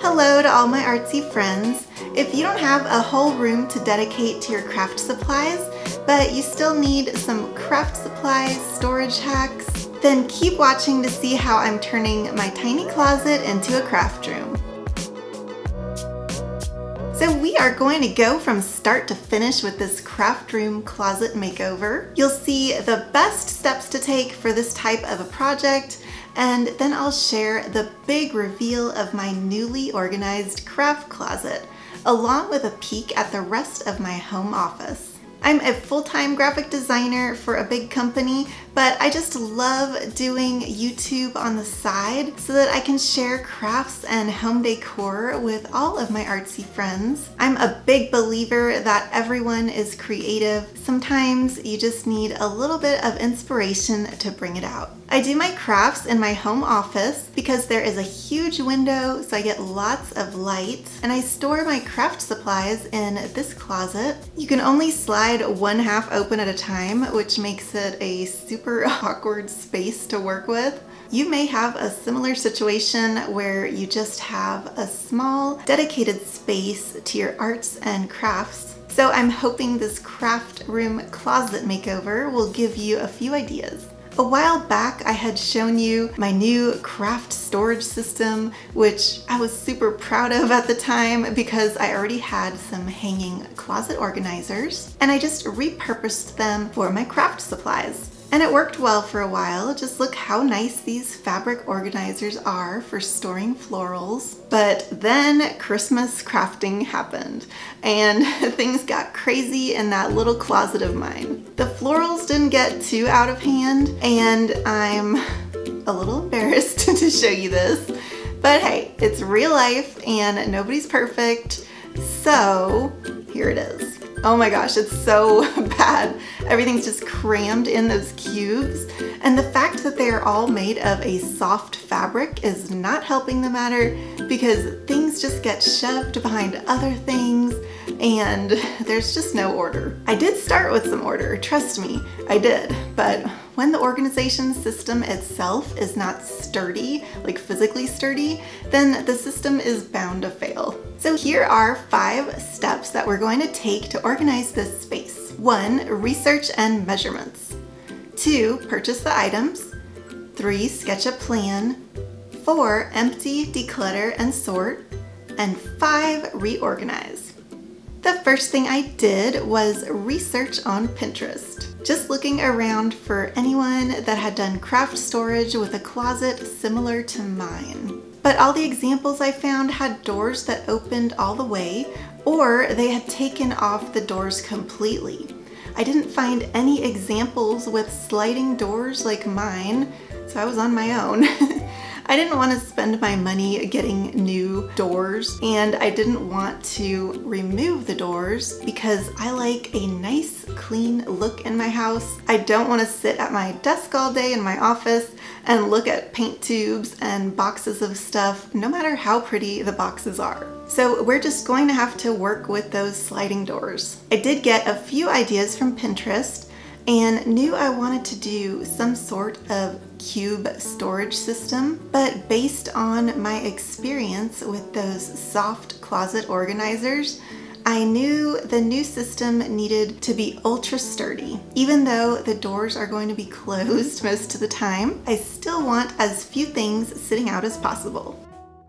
Hello to all my artsy friends. If you don't have a whole room to dedicate to your craft supplies, but you still need some craft supplies, storage hacks, then keep watching to see how I'm turning my tiny closet into a craft room. So we are going to go from start to finish with this craft room closet makeover. You'll see the best steps to take for this type of a project, and then I'll share the big reveal of my newly organized craft closet, along with a peek at the rest of my home office. I'm a full-time graphic designer for a big company, but I just love doing YouTube on the side so that I can share crafts and home decor with all of my artsy friends. I'm a big believer that everyone is creative. Sometimes you just need a little bit of inspiration to bring it out. I do my crafts in my home office because there is a huge window, so I get lots of light, and I store my craft supplies in this closet. You can only slide one half open at a time, which makes it a super awkward space to work with. You may have a similar situation where you just have a small dedicated space to your arts and crafts. So I'm hoping this craft room closet makeover will give you a few ideas. A while back, I had shown you my new craft storage system, which I was super proud of at the time because I already had some hanging closet organizers, and I just repurposed them for my craft supplies. And it worked well for a while. Just look how nice these fabric organizers are for storing florals. But then Christmas crafting happened and things got crazy in that little closet of mine. The florals didn't get too out of hand, and I'm a little embarrassed to show you this. But hey, it's real life and nobody's perfect. So here it is. Oh my gosh, it's so bad. Everything's just crammed in those cubes. And the fact that they are all made of a soft fabric is not helping the matter because things just get shoved behind other things and there's just no order. I did start with some order, trust me, I did. But when the organization system itself is not sturdy, like physically sturdy, then the system is bound to fail. So here are 5 steps that we're going to take to organize this space. 1, research and measurements. 2, purchase the items. 3, sketch a plan. 4, empty, declutter, and sort. And 5, reorganize. The first thing I did was research on Pinterest. Just looking around for anyone that had done craft storage with a closet similar to mine. But all the examples I found had doors that opened all the way, or they had taken off the doors completely. I didn't find any examples with sliding doors like mine, so I was on my own. I didn't want to spend my money getting new doors, and I didn't want to remove the doors because I like a nice clean look in my house. I don't want to sit at my desk all day in my office and look at paint tubes and boxes of stuff, no matter how pretty the boxes are. So we're just going to have to work with those sliding doors. I did get a few ideas from Pinterest and knew I wanted to do some sort of cube storage system, but based on my experience with those soft closet organizers, I knew the new system needed to be ultra sturdy. Even though the doors are going to be closed most of the time, I still want as few things sitting out as possible.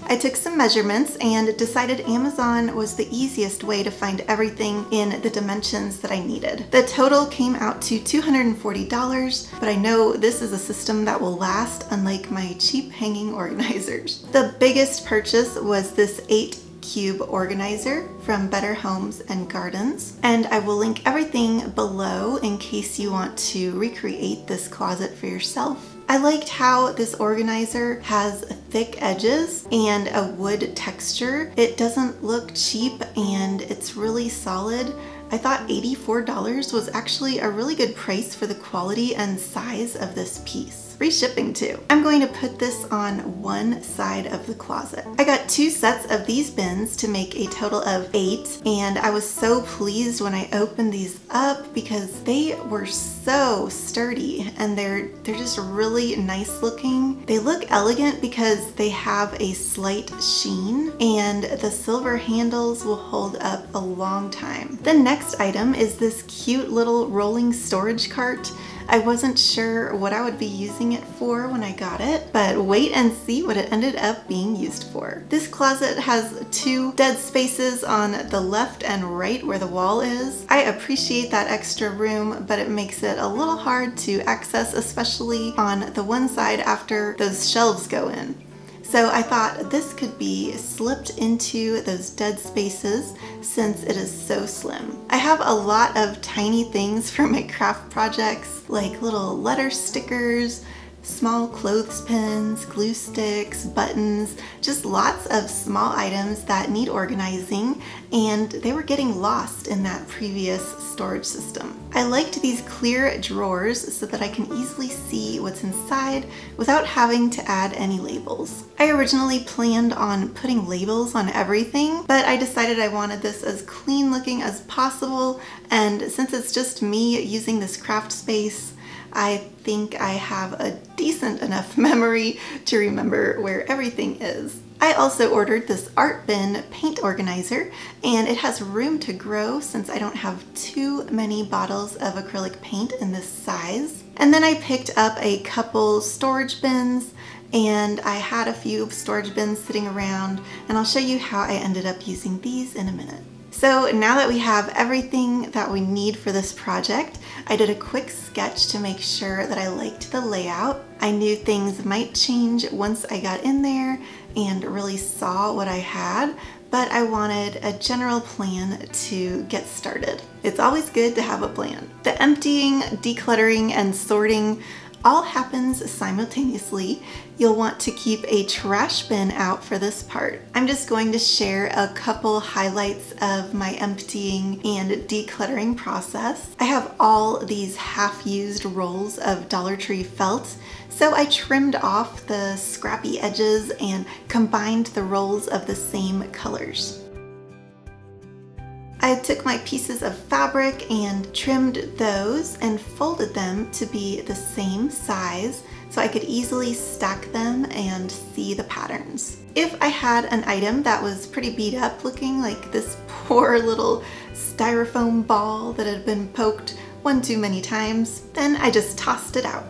I took some measurements and decided Amazon was the easiest way to find everything in the dimensions that I needed. The total came out to $240, but I know this is a system that will last, unlike my cheap hanging organizers. The biggest purchase was this 8 cube organizer from Better Homes and Gardens, and I will link everything below in case you want to recreate this closet for yourself. I liked how this organizer has thick edges and a wood texture. It doesn't look cheap and it's really solid. I thought $84 was actually a really good price for the quality and size of this piece. free shipping too. I'm going to put this on one side of the closet. I got 2 sets of these bins to make a total of 8, and I was so pleased when I opened these up because they were so sturdy and they're just really nice looking. They look elegant because they have a slight sheen and the silver handles will hold up a long time. The next item is this cute little rolling storage cart. I wasn't sure what I would be using it for when I got it, but wait and see what it ended up being used for. This closet has 2 dead spaces on the left and right where the wall is. I appreciate that extra room, but it makes it a little hard to access, especially on the one side after those shelves go in. So I thought this could be slipped into those dead spaces since it is so slim. I have a lot of tiny things for my craft projects, like little letter stickers, small clothespins, glue sticks, buttons, just lots of small items that need organizing, and they were getting lost in that previous storage system. I liked these clear drawers so that I can easily see what's inside without having to add any labels. I originally planned on putting labels on everything, but I decided I wanted this as clean looking as possible, and since it's just me using this craft space, I think I have a decent enough memory to remember where everything is. I also ordered this art bin paint organizer, and it has room to grow since I don't have too many bottles of acrylic paint in this size. And then I picked up a couple storage bins, and I had a few storage bins sitting around, and I'll show you how I ended up using these in a minute. So now that we have everything that we need for this project, I did a quick sketch to make sure that I liked the layout. I knew things might change once I got in there and really saw what I had, but I wanted a general plan to get started. It's always good to have a plan. The emptying, decluttering, and sorting all happens simultaneously. You'll want to keep a trash bin out for this part. I'm just going to share a couple highlights of my emptying and decluttering process. I have all these half-used rolls of Dollar Tree felt, so I trimmed off the scrappy edges and combined the rolls of the same colors. I took my pieces of fabric and trimmed those and folded them to be the same size so I could easily stack them and see the patterns. If I had an item that was pretty beat up looking, like this poor little styrofoam ball that had been poked one too many times, then I just tossed it out.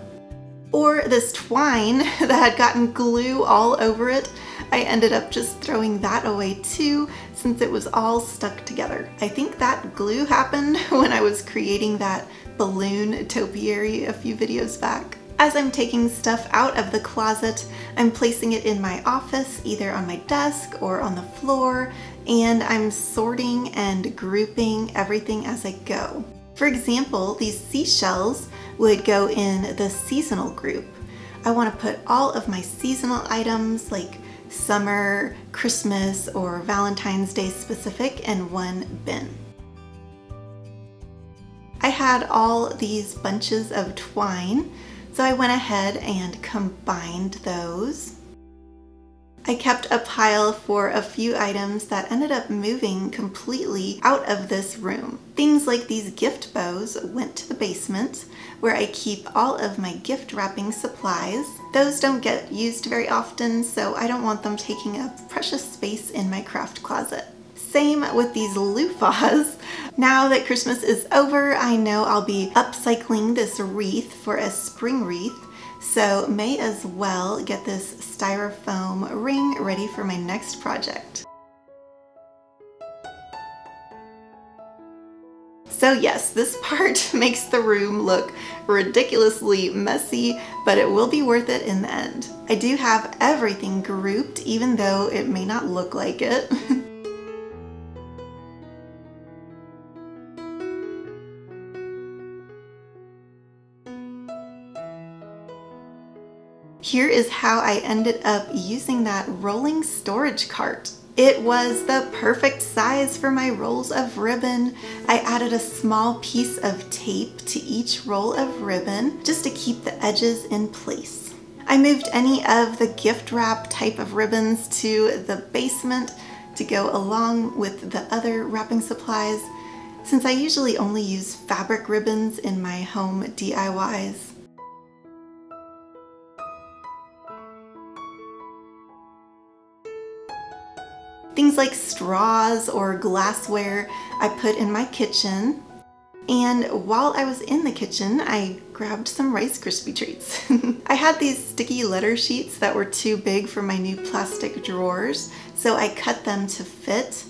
Or this twine that had gotten glue all over it, I ended up just throwing that away too, since it was all stuck together. I think that glue happened when I was creating that balloon topiary a few videos back. As I'm taking stuff out of the closet, I'm placing it in my office, either on my desk or on the floor, and I'm sorting and grouping everything as I go. For example, these seashells would go in the seasonal group. I want to put all of my seasonal items like summer, Christmas, or Valentine's Day specific in one bin. I had all these bunches of twine, so I went ahead and combined those. I kept a pile for a few items that ended up moving completely out of this room. Things like these gift bows went to the basement, where I keep all of my gift wrapping supplies. Those don't get used very often, so I don't want them taking up precious space in my craft closet. Same with these loofahs. Now that Christmas is over, I know I'll be upcycling this wreath for a spring wreath, so may as well get this styrofoam ring ready for my next project. So yes, this part makes the room look ridiculously messy, but it will be worth it in the end. I do have everything grouped, even though it may not look like it. Here is how I ended up using that rolling storage cart. It was the perfect size for my rolls of ribbon. I added a small piece of tape to each roll of ribbon just to keep the edges in place. I moved any of the gift wrap type of ribbons to the basement to go along with the other wrapping supplies, since I usually only use fabric ribbons in my home DIYs. Things like straws or glassware I put in my kitchen. And while I was in the kitchen, I grabbed some Rice Krispie treats. I had these sticky letter sheets that were too big for my new plastic drawers, so I cut them to fit.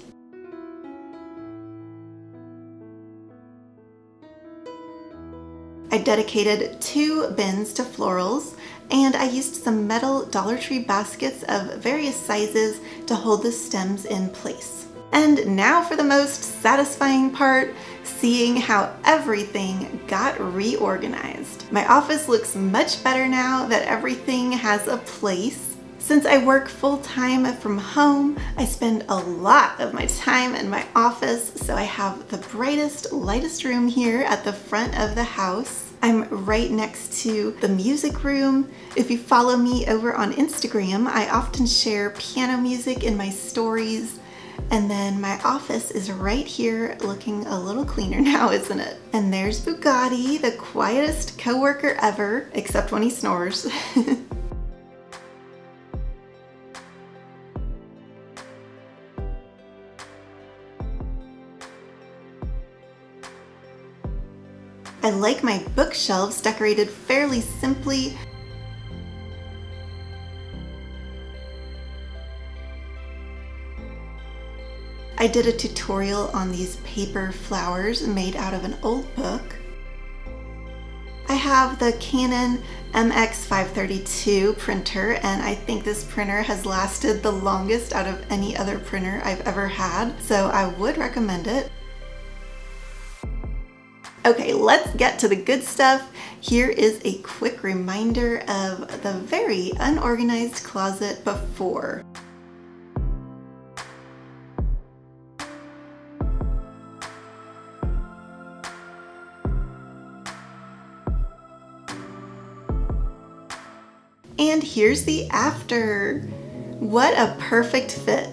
I dedicated 2 bins to florals, and I used some metal Dollar Tree baskets of various sizes to hold the stems in place. And now for the most satisfying part, seeing how everything got reorganized. My office looks much better now that everything has a place. Since I work full-time from home, I spend a lot of my time in my office, so I have the brightest, lightest room here at the front of the house. I'm right next to the music room. If you follow me over on Instagram, I often share piano music in my stories. And then my office is right here, looking a little cleaner now, isn't it? And there's Bugatti, the quietest coworker ever, except when he snores. I like my bookshelves decorated fairly simply. I did a tutorial on these paper flowers made out of an old book. I have the Canon MX532 printer, and I think this printer has lasted the longest out of any other printer I've ever had, so I would recommend it. Okay, let's get to the good stuff. Here is a quick reminder of the very unorganized closet before. And here's the after. What a perfect fit.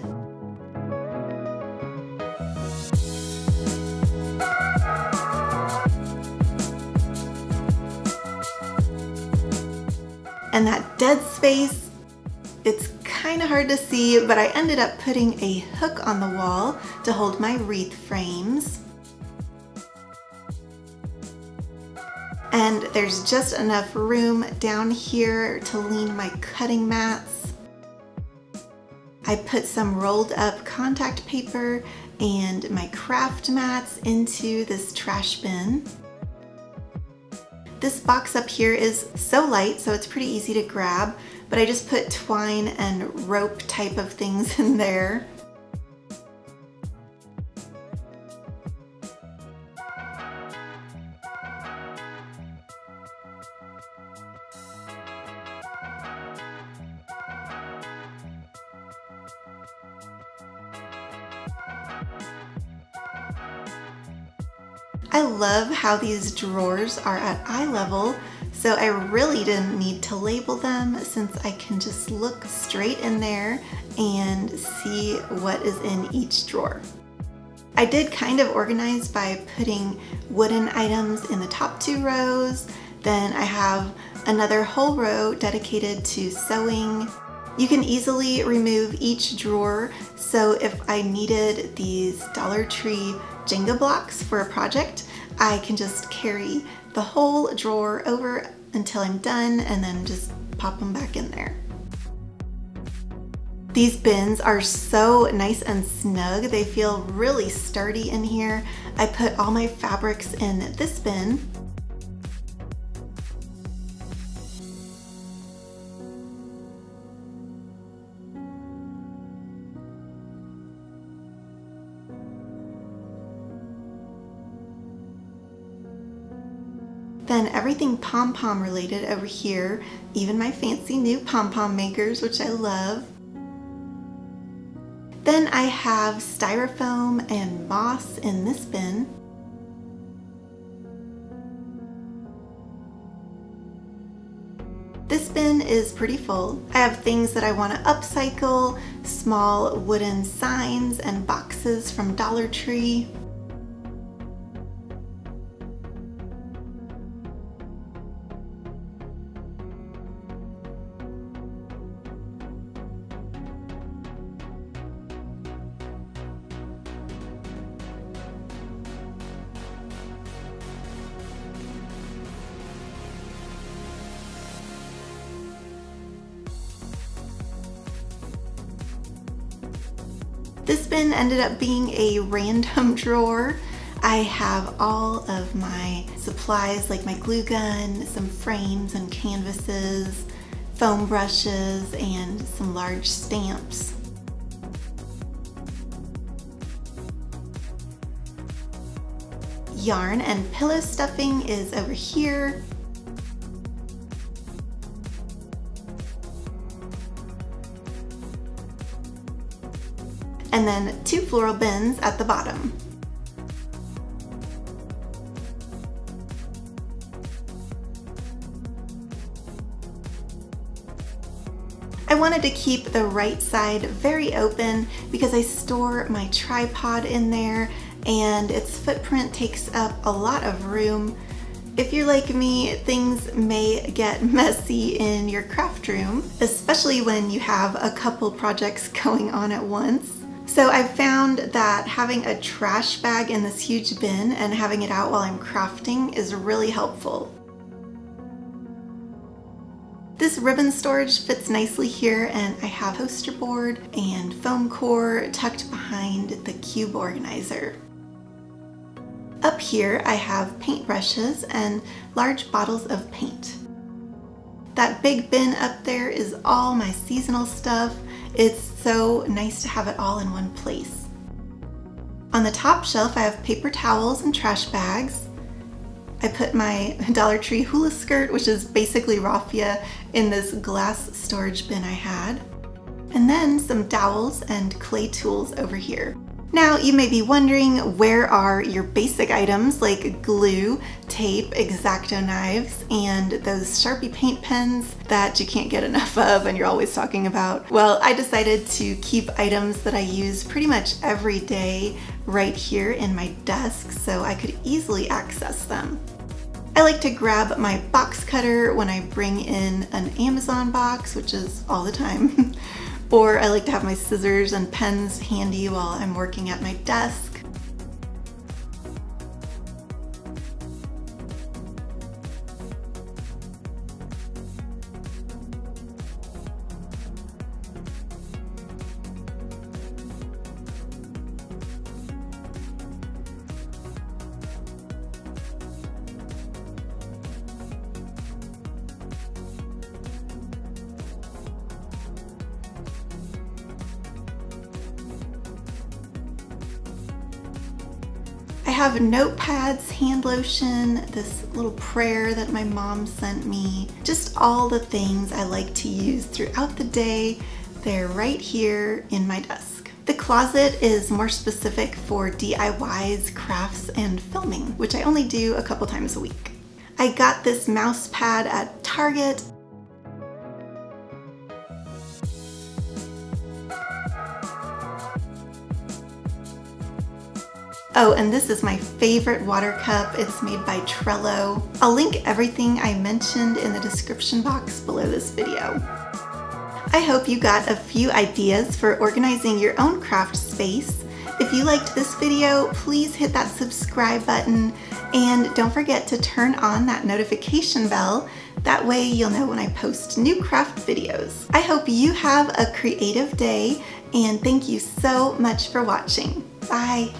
And that dead space, it's kind of hard to see, but I ended up putting a hook on the wall to hold my wreath frames. And there's just enough room down here to lean my cutting mats. I put some rolled up contact paper and my craft mats into this trash bin. This box up here is so light, so it's pretty easy to grab, but I just put twine and rope type of things in there. I love how these drawers are at eye level, so I really didn't need to label them since I can just look straight in there and see what is in each drawer. I did kind of organize by putting wooden items in the top 2 rows, then I have another whole row dedicated to sewing. You can easily remove each drawer, so if I needed these Dollar Tree Jenga blocks for a project, I can just carry the whole drawer over until I'm done and then just pop them back in there. These bins are so nice and snug. They feel really sturdy in here. I put all my fabrics in this bin. Then everything pom-pom related over here, even my fancy new pom-pom makers, which I love. Then I have styrofoam and moss in this bin. This bin is pretty full. I have things that I want to upcycle, small wooden signs and boxes from Dollar Tree. This bin ended up being a random drawer. I have all of my supplies like my glue gun, some frames and canvases, foam brushes, and some large stamps. Yarn and pillow stuffing is over here. And then 2 floral bins at the bottom. I wanted to keep the right side very open because I store my tripod in there and its footprint takes up a lot of room. If you're like me, things may get messy in your craft room, especially when you have a couple projects going on at once. So I've found that having a trash bag in this huge bin and having it out while I'm crafting is really helpful. This ribbon storage fits nicely here, and I have a poster board and foam core tucked behind the cube organizer. Up here I have paintbrushes and large bottles of paint. That big bin up there is all my seasonal stuff. It's so nice to have it all in one place. On the top shelf I have paper towels and trash bags. I put my Dollar Tree hula skirt, which is basically raffia, in this glass storage bin I had. And then some dowels and clay tools over here. Now you may be wondering, where are your basic items like glue, tape, X-Acto knives, and those Sharpie paint pens that you can't get enough of and you're always talking about? Well, I decided to keep items that I use pretty much every day right here in my desk so I could easily access them. I like to grab my box cutter when I bring in an Amazon box, which is all the time. Or I like to have my scissors and pens handy while I'm working at my desk. I have notepads, hand lotion, this little prayer that my mom sent me, just all the things I like to use throughout the day. They're right here in my desk. The closet is more specific for DIYs, crafts, and filming, which I only do a couple times a week. I got this mouse pad at Target. Oh, and this is my favorite water cup. It's made by Trello. I'll link everything I mentioned in the description box below this video. I hope you got a few ideas for organizing your own craft space. If you liked this video, please hit that subscribe button and don't forget to turn on that notification bell. That way you'll know when I post new craft videos. I hope you have a creative day and thank you so much for watching. Bye.